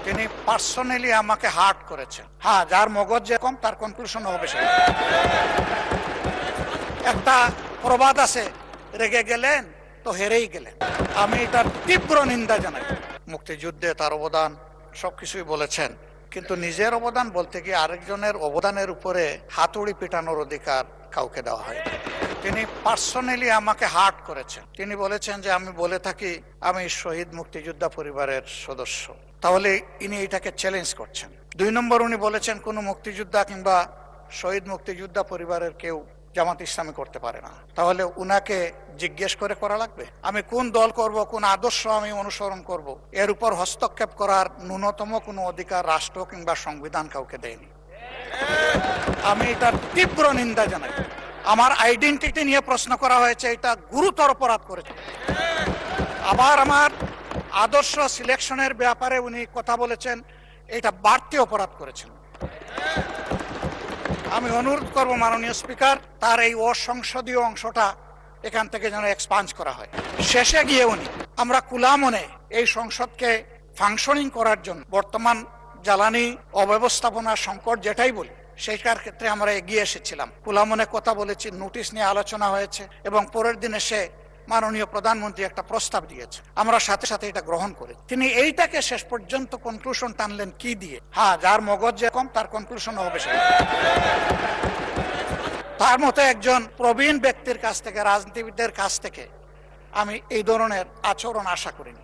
তিনি পার্সোনালি আমাকে হার্ট করেছেন। হ্যাঁ, যার মগজ যে কম তার কনক্লুশন হবে সেটা। একটা প্রবাদ আছে, রেগে গেলেন তো হেরেই গেলেন। আমি এটার তীব্র নিন্দা জানাই। মুক্তিযুদ্ধে তার অবদান সবকিছুই বলেছেন, কিন্তু নিজের অবদান বলতে গিয়ে আরেকজনের অবদানের উপরে হাতুড়ি পিটানোর অধিকার কাউকে দেওয়া হয়। তিনি পার্সোনালি আমাকে হার্ট করেছেন। তিনি বলেছেন যে আমি বলে থাকি আমি শহীদ মুক্তিযোদ্ধা পরিবারের সদস্য, তাহলে ইনি এটাকে চ্যালেঞ্জ করছেন। 2 নম্বর, উনি বলেছেন কোন মুক্তিযোদ্ধা কিংবা শহীদ মুক্তিযোদ্ধা পরিবারের কেউ জামাত ইসলামী করতে পারে না। তাহলে উনাকে জিজ্ঞেস করে করা লাগবে আমি কোন দল করব, কোন আদর্শ আমি অনুসরণ করব, এর উপর হস্তক্ষেপ করার ন্যূনতম কোনো অধিকার রাষ্ট্র কিংবা সংবিধান কাউকে দেয়নি। আমি এটার তীব্র নিন্দা জানাই। আমার আইডেন্টিটি নিয়ে প্রশ্ন করা হয়েছে, এটা গুরুতর অপরাধ করেছে। আবার আমার আদর্শ সিলেকশনের ব্যাপারে উনি কথা বলেছেন, এটা বাড়তি অপরাধ করেছেন। আমি অনুরোধ করব মাননীয় স্পিকার, তার এই অসংসদীয় অংশটা এখান থেকে যেন এক্সপান্স করা হয়। শেষে গিয়ে উনি আমরা খোলা মনে এই সংসদকে ফাংশনিং করার জন্য বর্তমান জ্বালানি অব্যবস্থাপনা সংকট যেটাই বলি সেইটার ক্ষেত্রে আমরা এগিয়ে এসেছিলাম, খোলা মনে কথা বলেছি, নোটিশ নিয়ে আলোচনা হয়েছে এবং পরের দিনে সে মাননীয় প্রধানমন্ত্রী একটা প্রস্তাব দিয়েছে, আমরা সাথে সাথে এটা গ্রহণ করি। তিনি এইটাকে শেষ পর্যন্ত কনক্লুশন টানলেন কি দিয়ে? হ্যাঁ, যার মগজ যে কম তার কনক্লুশন হবে সেটা। তার মতো একজন প্রবীণ ব্যক্তির কাছ থেকে, রাজনীতিবিদদের কাছ থেকে আমি এই ধরনের আচরণ আশা করিনি।